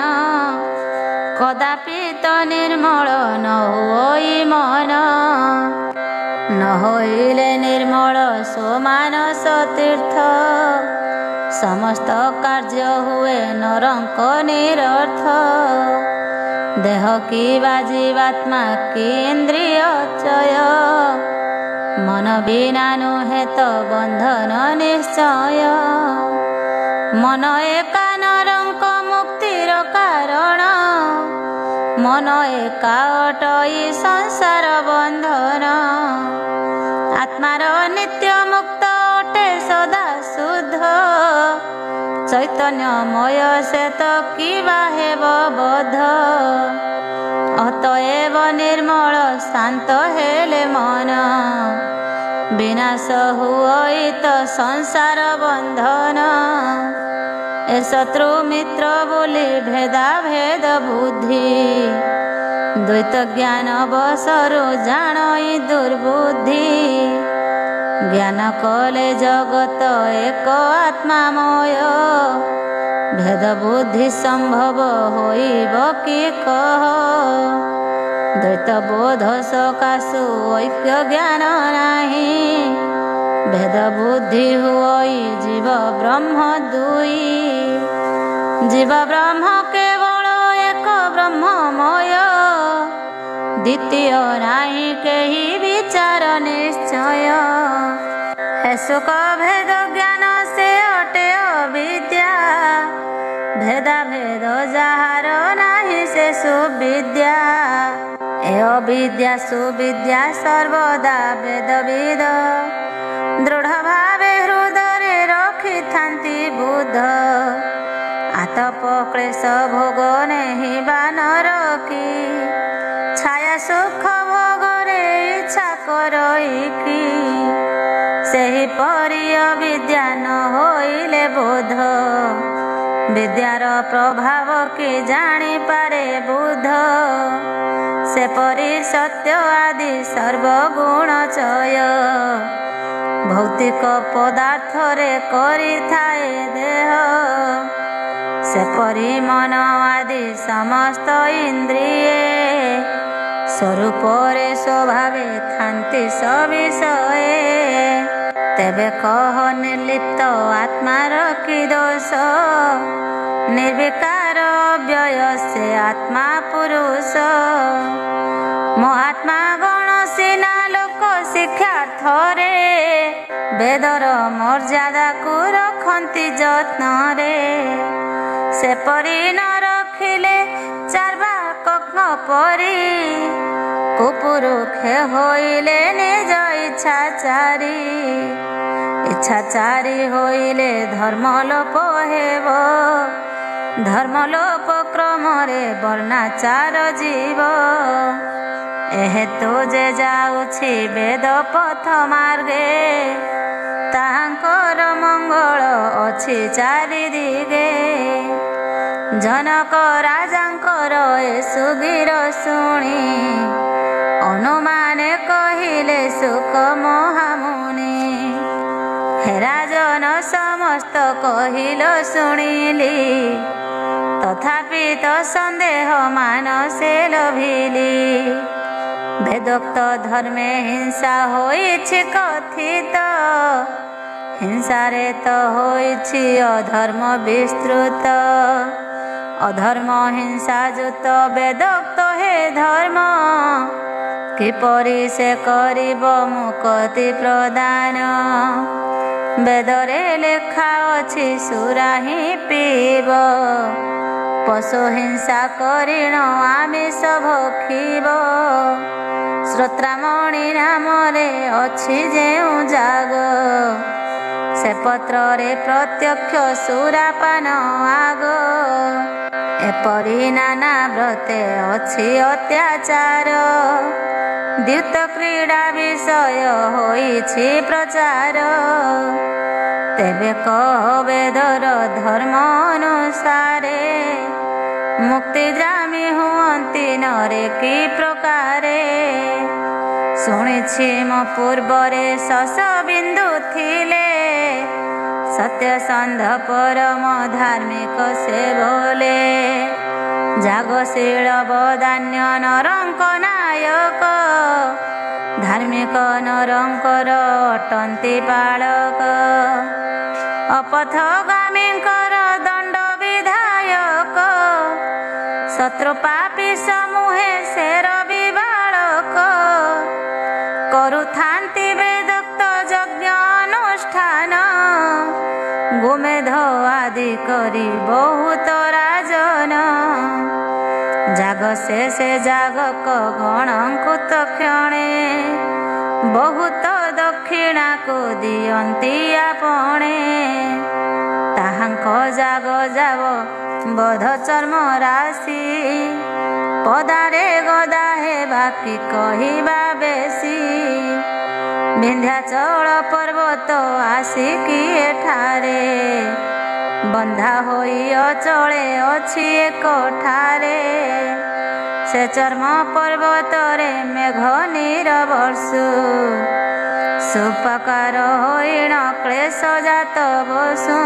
कदापि तो निर्मल न होई मन न होइले निर्मल सो मानस तीर्थ समस्त कार्य हुए नरंक निरर्थ देह की जीवात्मा की इंद्रिय चय मन बिना नुहे तो बंधन निश्चय मन एका नरंक मुक्तिर कारण मन एका अटई संसार बंधन आत्मार नित्य मुक्त अटे सदा शुद्ध चैतन्यमय से तो किबा हेब बध अतएव निर्मल शांत हेले मन विनाश हुई तो संसार बंधन ए शत्रु मित्र बोली भेदा भेद बुद्धि द्वैत ज्ञान बसरु जानई दुर्बुद्धि ज्ञान कले जगत एक आत्मामय भेद बुद्धि संभव होइब कि कह द्वैत बोध सकाशु ऐक्य ज्ञान नाही भेद बुद्धि हुई जीव ब्रह्म दुई जीव ब्रह्म केवल एक ब्रह्ममय द्वितीय नाही केही विचार निश्चय हे सुख भेद ज्ञान से अटे अविद्या भेदा भेद जाहार नाही से सुविद्या ए अविद्या सुविद्या सर्वदा भेदविद दृढ़ भावे हृदय रखी थांती बुध आतप क्लेश भोग नहीं बानर की छाया सुख भोगरे इच्छा करई की सेही परी अविद्या न होइले बोध विद्यार प्रभाव की जानी पारे बुध से परी सत्य आदि सर्वगुण चय भौतिक पदार्थ रे करी थाए देह से परी मन आदि समस्त इंद्रिय स्वरूप रे स्वभावे थांती सविषय तेबे कह निर्लिप्त आत्मार की दोष निर्विकार व्यय से आत्मा पुरुष महात्मा गण सिना लोक शिक्षार्थ रे वेदर मर्यादा को रखती जत्न रे से परी न रखिले चार्वाक परी कुपुरुखे होइले निज इच्छाचारी इच्छाचारी होइले धर्म लोप हेब धर्म लोप क्रम रे वर्णाचार जीव एहेतु जे जाउछि वेद पथ मार्गे ताहांकर मंगल अछि चारि दिगे जनक राजांकर ए सुगीर शुणी अनुमाने कहिले सुख महामुनि हे राजन समस्त कहिल शुणिली तथापि तो सन्देह मानसे लभिली वेदोक्त धर्मे हिंसा होइछि कथित हिंसा रे तो होइछि अधर्म विस्तृत अधर्म हिंसा जुत वेदोक्त हे धर्म किपरि से करिब मुक्ति प्रदान वेदरे लेखा अछि सुरा ही पीब पशु हिंसा करिण आमिष भक्षिब श्रोत्रामणि नामरे अछि जेउ जाग से पत्र रे प्रत्यक्ष सुरापान आग एपरि नाना व्रते अछि अत्याचार द्युत क्रीड़ा विषय होइछि प्रचार तेबे कह वेदर धर्म अनुसारे मुक्ति जामी हुअन्ति नरे कि प्रकारे शुणिछि मो पूर्वरे शश बिंदु थिले सत्यसंध परम धार्मिक से बोले जागशील बदान्य नरंक नायक धार्मिक नरंकर अटंती पालक अपथगामींकर दंड विधायक शत्रु पापी समूहे शेर विबालक करुथांति वेदोक्त यज्ञ अनुष्ठान गोमेध आदि करी बहुत राजन जाग से जागक गणंकुत क्षणे बहुत दक्षिणा को दियंती आपणे ताहांक जाग जाव बध चर्म राशि पदारे गदा हे बाकी कहिबा बेसी विंध्याचल पर्वत आसिकी एठारे बंधा होई अचले अछि एक ठारे से चर्म पर्वत रे मेघ नीर वर्षु सुपकार होइण क्लेश जात बसु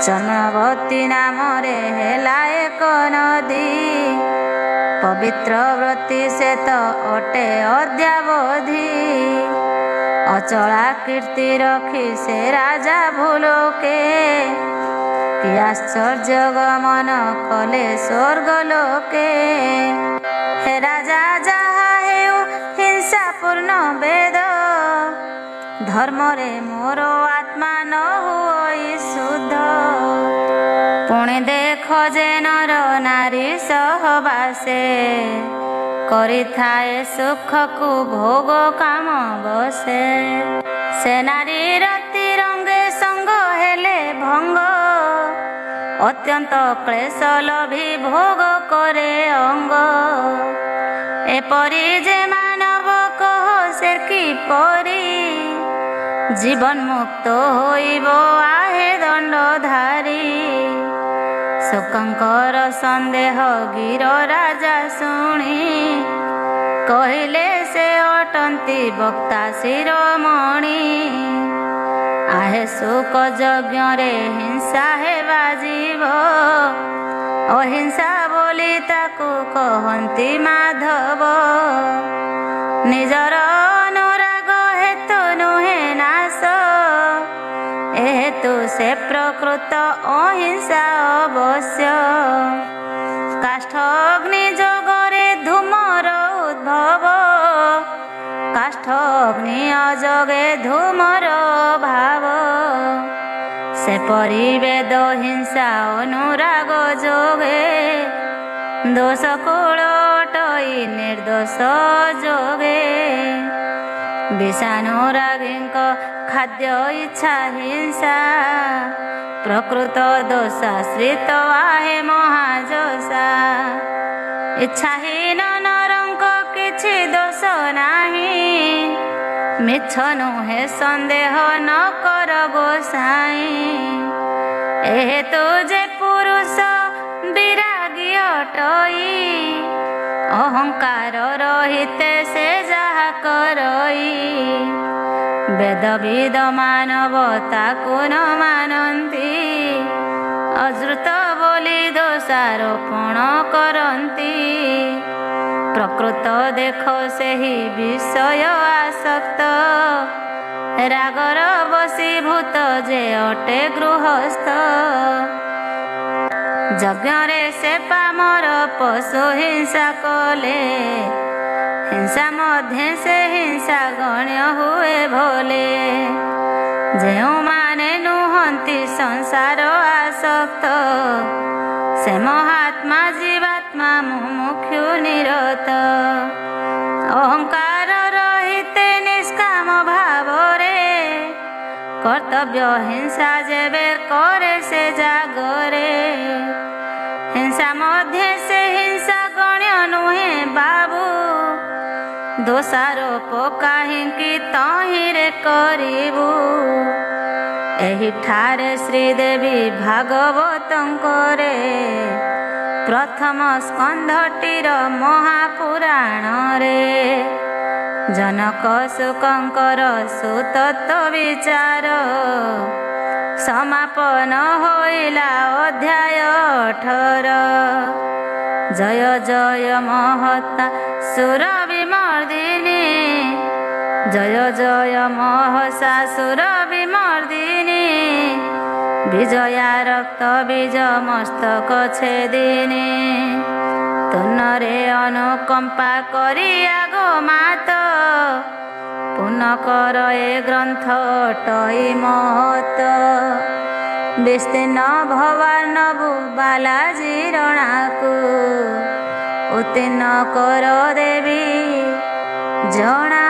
चर्मवती नाम रे हेला एक नदी पवित्र व्रती से तो अटे अद्यावधि अचला कीर्ति रखी से राजा भूलोके कि आश्चर्य गमन कले स्वर्ग लोके हे राजा जहा हेउ हिंसा पूर्ण वेद धर्म रे मोर आत्मा न हुई शुद्ध पुणे देख जे नर नारी सहवासे करि थाए सुख को भोग काम बसे से नारी रति रंगे संग हेले भंग अत्यंत क्लेश लभी भोग करे अंग एपरी जे मानव कह से कि परी जीवन मुक्त होइबो आहे दंडधारी शोकंकर संदेह गिर राजा शुणी कहले से अटंती वक्ता शिरोमणि आहे सुख यज्ञ रे हिंसा हेबा जीव अहिंसा बोली ताकू कहंती माधव निजर अनुराग हेतु नुहे नाश हेतु से प्रकृत अहिंसा अवश्य काष्ठ अग्नि जगरे धूमर उद्भव काष्ठ अग्नि अजगे धूमर भाव से परिवेद हिंसा अनुराग जोगे दोष कूल अटई निर्दोष जोगे विषानुरागींक खाद्य इच्छा हिंसा प्रकृत दोषाश्रित आहे महाजोषा इच्छाहीन नरंक किछि दोष नाही मिछ नुहे संदेह न कर गोसाई एहेतु जे पुरुष विरागी अटई अहंकार रहिते से जहा करई वेद विद मानव ताकु न मानंती अजृत बोली दोषारोपण करंती प्रकृत देख से ही विषय आसक्त रागर बसीभूत जे अटे गृहस्थ यज्ञ रे से पामर पशु हिंसा कले हिंसा मध्य से हिंसा गण्य हुए भोले जो माने नुहंती संसार आसक्त से महात्मा जीवात्मा मुमुक्षु निरत अहंकार रहिते निष्काम भाव रे कर्तव्य हिंसा जेबे करे से जागरे हिंसा मध्य से हिंसा गण्य नुहे बाबू दोषारोप काहिंकी तहिरे करिबू एही ठारे श्रीदेवी भागवतंकरे प्रथम स्कंधटीर महापुराण रे जनक शुकंकर सुतत्व विचार समापन होइला अध्याय 18। जय जय महता सुर विमर्दिनी जय जय महसासुर विमर्दिनी विजया रक्त बीज मस्तक छेदिनी तुन्नरे अनुकंपा करिया गो मात पुनः कर ए ग्रंथ टई महत विस्तीर्ण भवानबु बालाजी रणाकु उत्तीर्ण कर देवी जना।